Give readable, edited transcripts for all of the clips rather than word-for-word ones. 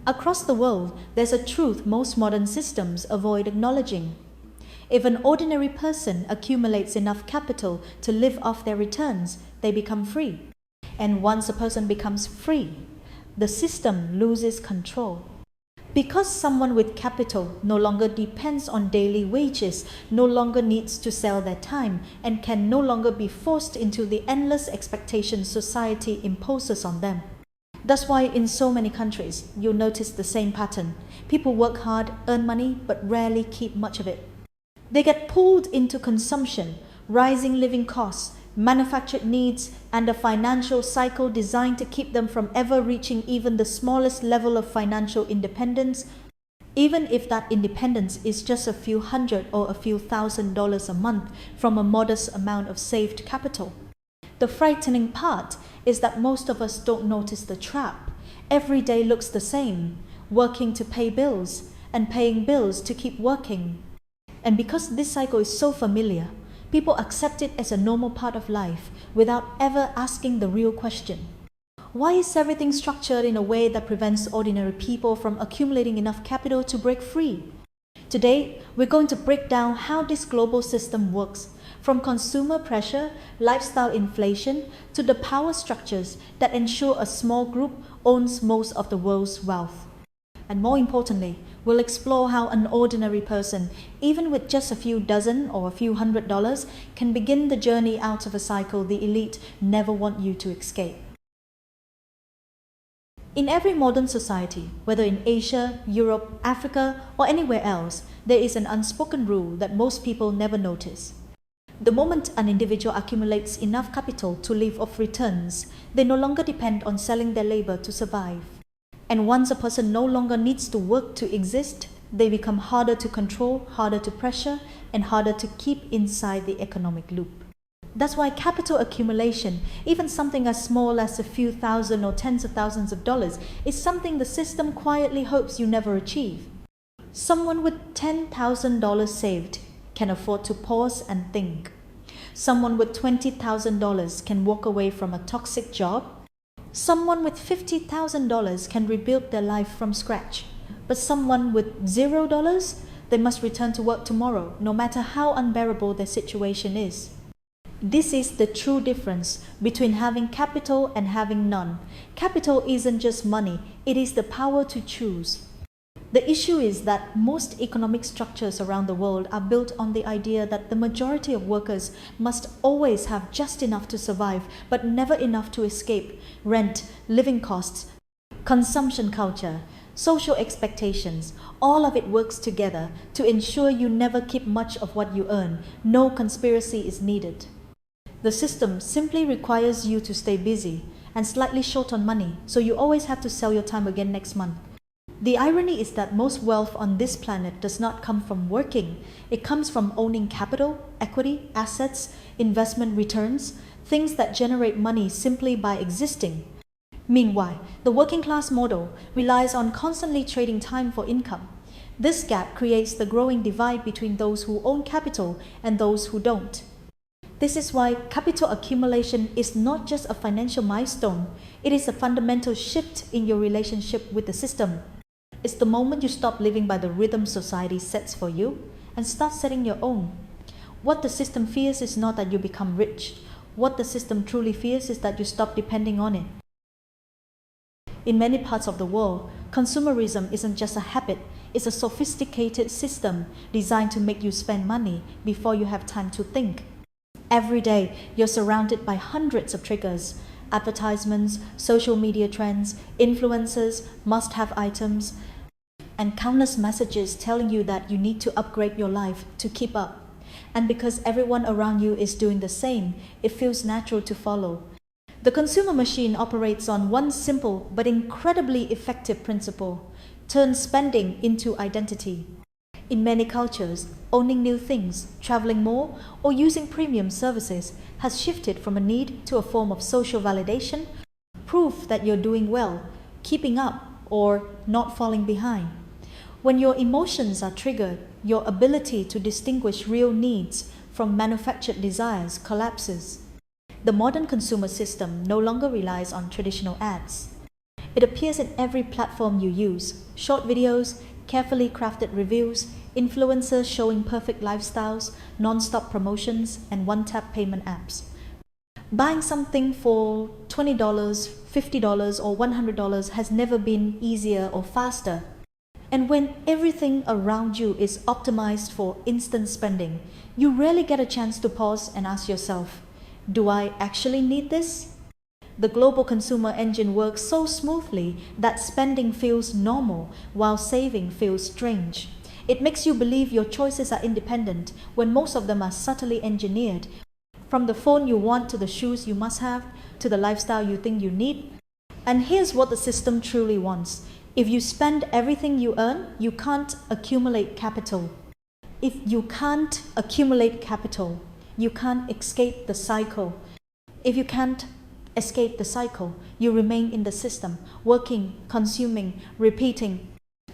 Across the world, there's a truth most modern systems avoid acknowledging. If an ordinary person accumulates enough capital to live off their returns, they become free. And once a person becomes free, the system loses control. Because someone with capital no longer depends on daily wages, no longer needs to sell their time, and can no longer be forced into the endless expectations society imposes on them. That's why in so many countries, you'll notice the same pattern. People work hard, earn money, but rarely keep much of it. They get pulled into consumption, rising living costs, manufactured needs, and a financial cycle designed to keep them from ever reaching even the smallest level of financial independence, even if that independence is just a few hundred or a few $1,000s a month from a modest amount of saved capital. The frightening part is that most of us don't notice the trap. Every day looks the same, working to pay bills and paying bills to keep working. And because this cycle is so familiar, people accept it as a normal part of life without ever asking the real question. Why is everything structured in a way that prevents ordinary people from accumulating enough capital to break free? Today, we're going to break down how this global system works, from consumer pressure, lifestyle inflation, to the power structures that ensure a small group owns most of the world's wealth. And more importantly, we'll explore how an ordinary person, even with just a few dozen or a few $100s, can begin the journey out of a cycle the elite never want you to escape. In every modern society, whether in Asia, Europe, Africa, or anywhere else, there is an unspoken rule that most people never notice. The moment an individual accumulates enough capital to live off returns, they no longer depend on selling their labor to survive. And once a person no longer needs to work to exist, they become harder to control, harder to pressure, and harder to keep inside the economic loop. That's why capital accumulation, even something as small as a few thousand or tens of thousands of dollars, is something the system quietly hopes you never achieve. Someone with $10,000 saved can afford to pause and think. Someone with $20,000 can walk away from a toxic job. Someone with $50,000 can rebuild their life from scratch. But someone with $0, they must return to work tomorrow, no matter how unbearable their situation is. This is the true difference between having capital and having none. Capital isn't just money, it is the power to choose. The issue is that most economic structures around the world are built on the idea that the majority of workers must always have just enough to survive, but never enough to escape rent, living costs, consumption culture, social expectations. All of it works together to ensure you never keep much of what you earn. No conspiracy is needed. The system simply requires you to stay busy and slightly short on money, so you always have to sell your time again next month. The irony is that most wealth on this planet does not come from working. It comes from owning capital, equity, assets, investment returns, things that generate money simply by existing. Meanwhile, the working class model relies on constantly trading time for income. This gap creates the growing divide between those who own capital and those who don't. This is why capital accumulation is not just a financial milestone, it is a fundamental shift in your relationship with the system. It's the moment you stop living by the rhythm society sets for you and start setting your own. What the system fears is not that you become rich. What the system truly fears is that you stop depending on it. In many parts of the world, consumerism isn't just a habit, it's a sophisticated system designed to make you spend money before you have time to think. Every day, you're surrounded by hundreds of triggers, advertisements, social media trends, influencers, must-have items, and countless messages telling you that you need to upgrade your life to keep up. And because everyone around you is doing the same, it feels natural to follow. The consumer machine operates on one simple but incredibly effective principle: turn spending into identity. In many cultures, owning new things, traveling more, or using premium services has shifted from a need to a form of social validation, proof that you're doing well, keeping up, or not falling behind. When your emotions are triggered, your ability to distinguish real needs from manufactured desires collapses. The modern consumer system no longer relies on traditional ads. It appears in every platform you use: short videos, carefully crafted reviews, influencers showing perfect lifestyles, non-stop promotions, and one-tap payment apps. Buying something for $20, $50, or $100 has never been easier or faster. And when everything around you is optimized for instant spending, you rarely get a chance to pause and ask yourself, do I actually need this? The global consumer engine works so smoothly that spending feels normal while saving feels strange. It makes you believe your choices are independent when most of them are subtly engineered. From the phone you want to the shoes you must have to the lifestyle you think you need. And here's what the system truly wants. If you spend everything you earn, you can't accumulate capital. If you can't accumulate capital, you can't escape the cycle. If you can't escape the cycle, you remain in the system, working, consuming, repeating.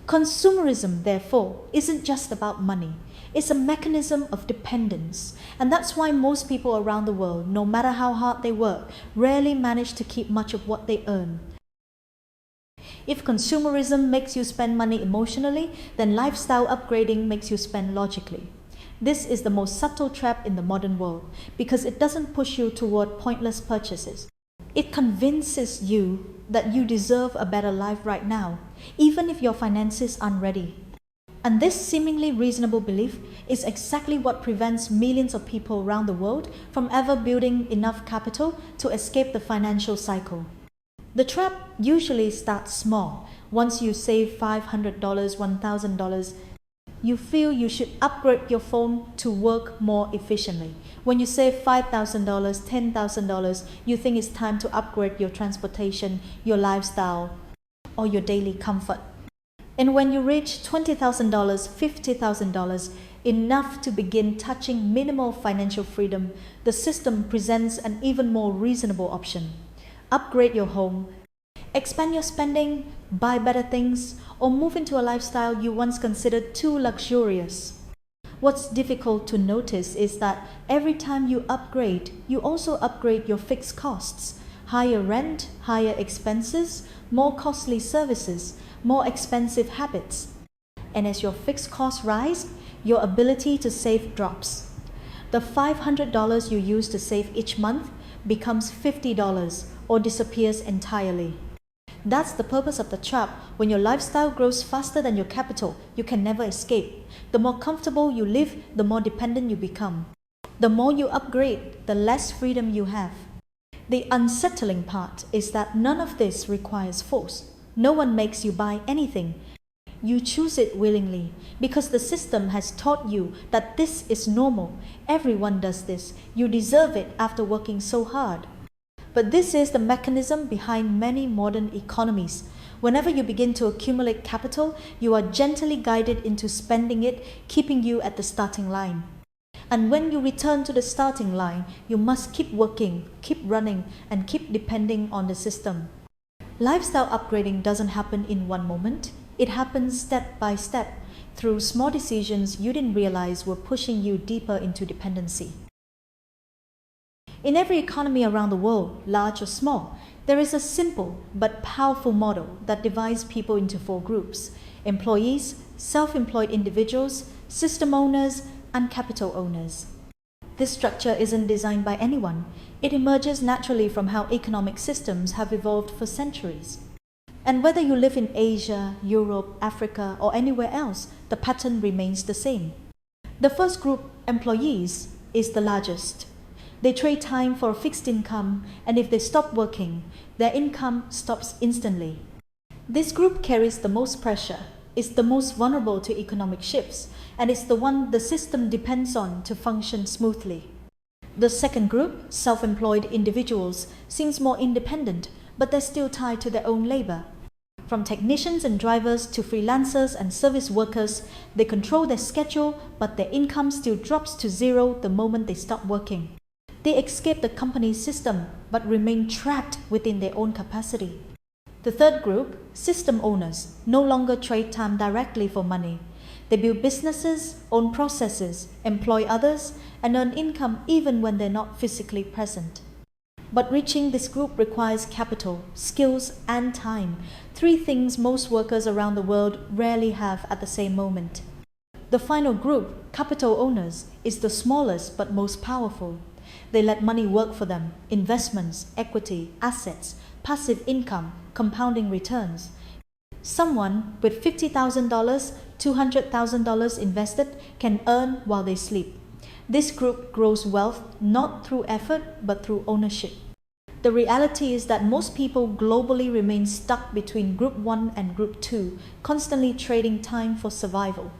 Consumerism, therefore, isn't just about money. It's a mechanism of dependence. And that's why most people around the world, no matter how hard they work, rarely manage to keep much of what they earn. If consumerism makes you spend money emotionally, then lifestyle upgrading makes you spend logically. This is the most subtle trap in the modern world because it doesn't push you toward pointless purchases. It convinces you that you deserve a better life right now, even if your finances aren't ready. And this seemingly reasonable belief is exactly what prevents millions of people around the world from ever building enough capital to escape the financial cycle. The trap usually starts small. Once you save $500, $1,000, you feel you should upgrade your phone to work more efficiently. When you save $5,000, $10,000, you think it's time to upgrade your transportation, your lifestyle, or your daily comfort. And when you reach $20,000, $50,000, enough to begin touching minimal financial freedom, the system presents an even more reasonable option. Upgrade your home, expand your spending, buy better things, or move into a lifestyle you once considered too luxurious. What's difficult to notice is that every time you upgrade, you also upgrade your fixed costs. Higher rent, higher expenses, more costly services, more expensive habits. And as your fixed costs rise, your ability to save drops. The $500 you used to save each month becomes $50 or disappears entirely. That's the purpose of the trap. When your lifestyle grows faster than your capital, you can never escape. The more comfortable you live, the more dependent you become. The more you upgrade, the less freedom you have. The unsettling part is that none of this requires force. No one makes you buy anything. You choose it willingly because the system has taught you that this is normal. Everyone does this. You deserve it after working so hard. But this is the mechanism behind many modern economies. Whenever you begin to accumulate capital, you are gently guided into spending it, keeping you at the starting line. And when you return to the starting line, you must keep working, keep running, and keep depending on the system. Lifestyle upgrading doesn't happen in one moment. It happens step by step through small decisions you didn't realize were pushing you deeper into dependency. In every economy around the world, large or small, there is a simple but powerful model that divides people into four groups: employees, self-employed individuals, system owners, and capital owners. This structure isn't designed by anyone. It emerges naturally from how economic systems have evolved for centuries. And whether you live in Asia, Europe, Africa, or anywhere else, the pattern remains the same. The first group, employees, is the largest. They trade time for a fixed income, and if they stop working, their income stops instantly. This group carries the most pressure, is the most vulnerable to economic shifts, and is the one the system depends on to function smoothly. The second group, self-employed individuals, seems more independent, but they're still tied to their own labor. From technicians and drivers to freelancers and service workers, they control their schedule, but their income still drops to zero the moment they stop working. They escape the company's system, but remain trapped within their own capacity. The third group, system owners, no longer trade time directly for money. They build businesses, own processes, employ others, and earn income even when they're not physically present. But reaching this group requires capital, skills, and time, three things most workers around the world rarely have at the same moment. The final group, capital owners, is the smallest but most powerful. They let money work for them: investments, equity, assets, passive income, compounding returns. Someone with $50,000, $200,000 invested can earn while they sleep. This group grows wealth not through effort but through ownership. The reality is that most people globally remain stuck between Group 1 and Group 2, constantly trading time for survival.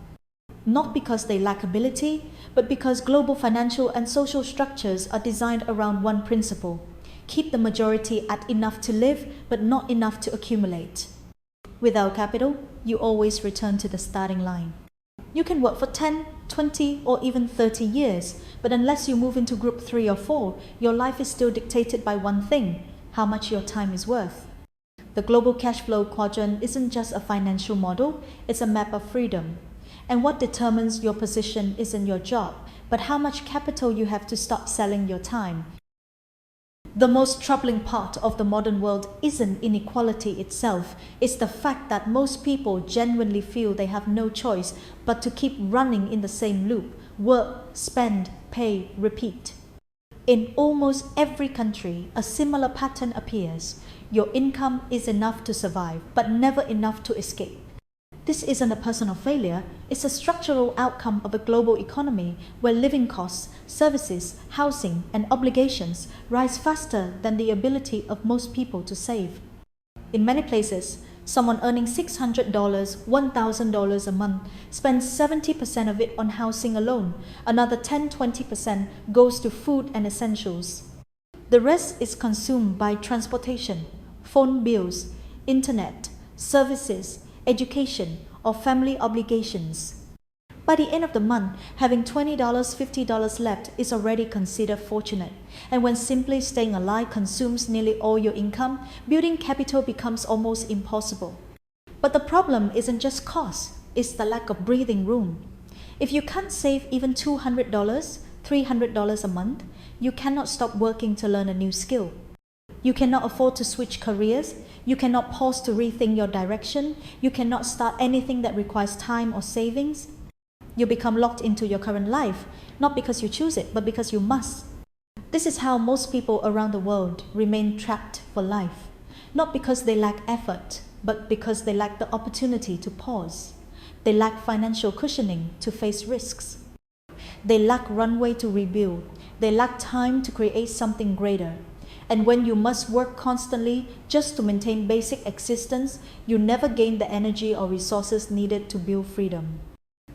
Not because they lack ability, but because global financial and social structures are designed around one principle: keep the majority at enough to live, but not enough to accumulate. Without capital, you always return to the starting line. You can work for 10, 20, or even 30 years, but unless you move into Group 3 or 4, your life is still dictated by one thing: how much your time is worth. The global cash flow quadrant isn't just a financial model, it's a map of freedom. And what determines your position isn't your job, but how much capital you have to stop selling your time. The most troubling part of the modern world isn't inequality itself, it's the fact that most people genuinely feel they have no choice but to keep running in the same loop: work, spend, pay, repeat. In almost every country, a similar pattern appears. Your income is enough to survive, but never enough to escape. This isn't a personal failure, it's a structural outcome of a global economy where living costs, services, housing, and obligations rise faster than the ability of most people to save. In many places, someone earning $600, $1,000 a month spends 70% of it on housing alone. Another 10-20% goes to food and essentials. The rest is consumed by transportation, phone bills, internet, services, education, or family obligations. By the end of the month, having $20, $50 left is already considered fortunate. And when simply staying alive consumes nearly all your income, building capital becomes almost impossible. But the problem isn't just cost, it's the lack of breathing room. If you can't save even $200, $300 a month, you cannot stop working to learn a new skill. You cannot afford to switch careers. You cannot pause to rethink your direction. You cannot start anything that requires time or savings. You become locked into your current life, not because you choose it, but because you must. This is how most people around the world remain trapped for life, not because they lack effort, but because they lack the opportunity to pause. They lack financial cushioning to face risks. They lack runway to rebuild. They lack time to create something greater. And when you must work constantly just to maintain basic existence, you never gain the energy or resources needed to build freedom.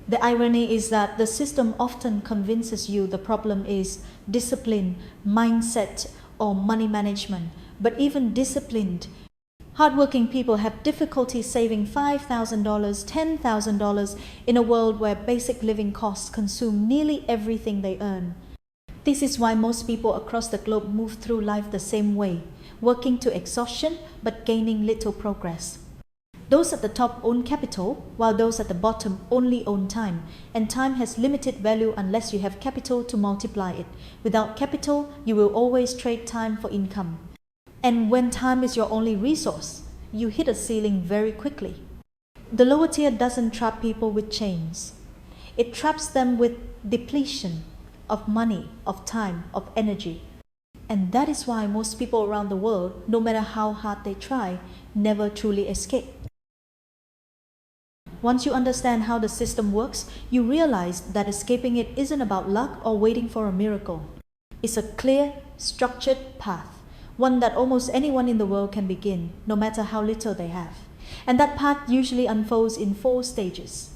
The irony is that the system often convinces you the problem is discipline, mindset, or money management. But even disciplined, hardworking people have difficulty saving $5,000, $10,000 in a world where basic living costs consume nearly everything they earn. This is why most people across the globe move through life the same way, working to exhaustion but gaining little progress. Those at the top own capital, while those at the bottom only own time, and time has limited value unless you have capital to multiply it. Without capital, you will always trade time for income. And when time is your only resource, you hit a ceiling very quickly. The lower tier doesn't trap people with chains. It traps them with depletion of money, of time, of energy. And that is why most people around the world, no matter how hard they try, never truly escape. Once you understand how the system works, you realize that escaping it isn't about luck or waiting for a miracle. It's a clear, structured path, one that almost anyone in the world can begin, no matter how little they have. And that path usually unfolds in 4 stages.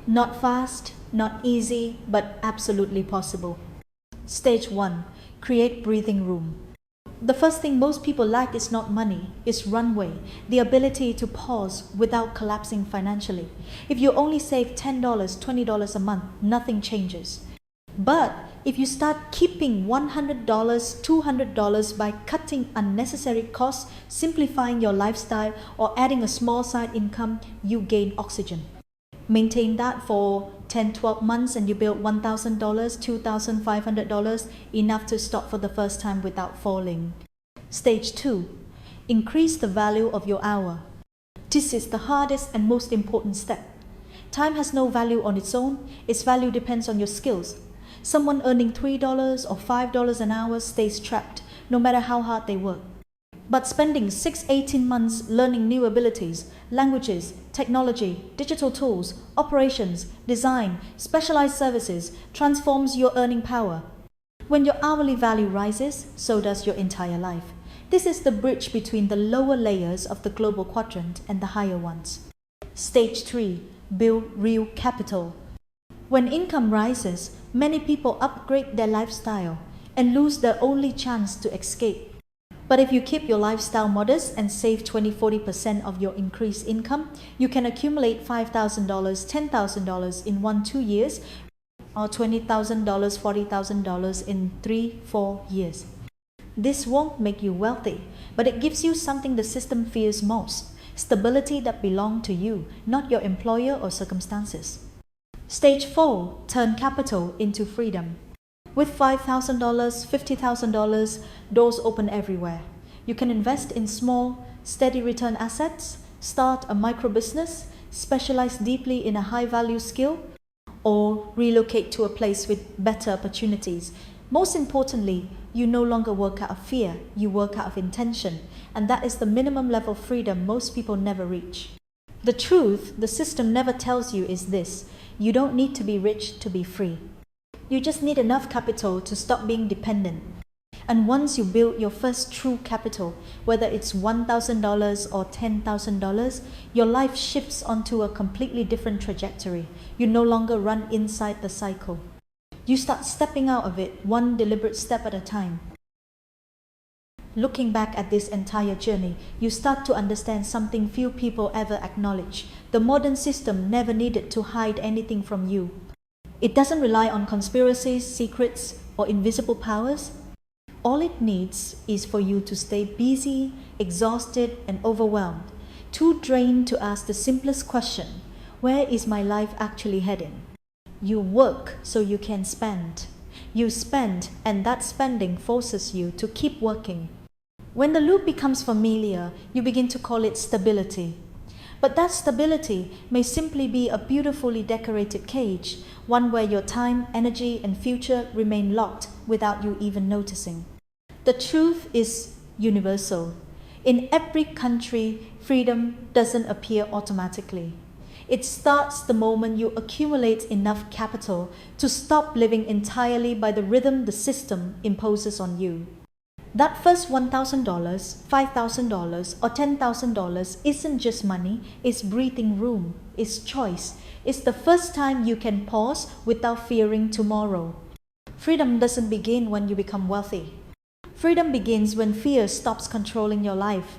Not fast, not easy, but absolutely possible. Stage 1. Create breathing room. The first thing most people lack is not money, it's runway, the ability to pause without collapsing financially. If you only save $10, $20 a month, nothing changes. But if you start keeping $100, $200 by cutting unnecessary costs, simplifying your lifestyle, or adding a small side income, you gain oxygen. Maintain that for 10-12 months and you build $1,000, $2,500, enough to stop for the first time without falling. Stage 2. Increase the value of your hour. This is the hardest and most important step. Time has no value on its own. Its value depends on your skills. Someone earning $3 or $5 an hour stays trapped, no matter how hard they work. But spending 6-18 months learning new abilities, languages, technology, digital tools, operations, design, specialized services transforms your earning power. When your hourly value rises, so does your entire life. This is the bridge between the lower layers of the global quadrant and the higher ones. Stage 3. Build real capital. When income rises, many people upgrade their lifestyle and lose their only chance to escape. But if you keep your lifestyle modest and save 20-40% of your increased income, you can accumulate $5,000, $10,000 in 1-2 years, or $20,000, $40,000 in 3-4 years. This won't make you wealthy, but it gives you something the system fears most: stability that belongs to you, not your employer or circumstances. Stage 4. Turn capital into freedom. With $5,000, $50,000, doors open everywhere. You can invest in small, steady return assets, start a micro business, specialize deeply in a high-value skill, or relocate to a place with better opportunities. Most importantly, you no longer work out of fear, you work out of intention, and that is the minimum level of freedom most people never reach. The truth the system never tells you is this: you don't need to be rich to be free. You just need enough capital to stop being dependent. And once you build your first true capital, whether it's $1,000 or $10,000, your life shifts onto a completely different trajectory. You no longer run inside the cycle. You start stepping out of it, one deliberate step at a time. Looking back at this entire journey, you start to understand something few people ever acknowledge. The modern system never needed to hide anything from you. It doesn't rely on conspiracies, secrets, or invisible powers. All it needs is for you to stay busy, exhausted, and overwhelmed, too drained to ask the simplest question: where is my life actually heading? You work so you can spend. You spend, and that spending forces you to keep working. When the loop becomes familiar, you begin to call it stability. But that stability may simply be a beautifully decorated cage, one where your time, energy, and future remain locked without you even noticing. The truth is universal. In every country, freedom doesn't appear automatically. It starts the moment you accumulate enough capital to stop living entirely by the rhythm the system imposes on you. That first $1,000, $5,000, or $10,000 isn't just money, it's breathing room, it's choice. It's the first time you can pause without fearing tomorrow. Freedom doesn't begin when you become wealthy. Freedom begins when fear stops controlling your life.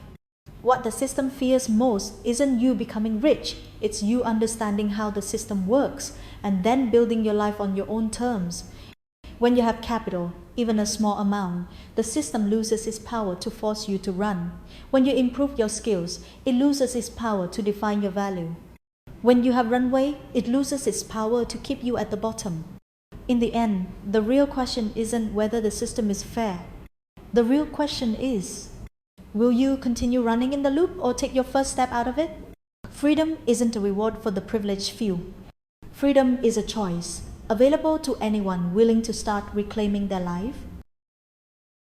What the system fears most isn't you becoming rich, it's you understanding how the system works and then building your life on your own terms. When you have capital, even a small amount, the system loses its power to force you to run. When you improve your skills, it loses its power to define your value. When you have runway, it loses its power to keep you at the bottom. In the end, the real question isn't whether the system is fair. The real question is, will you continue running in the loop or take your first step out of it? Freedom isn't a reward for the privileged few. Freedom is a choice, available to anyone willing to start reclaiming their life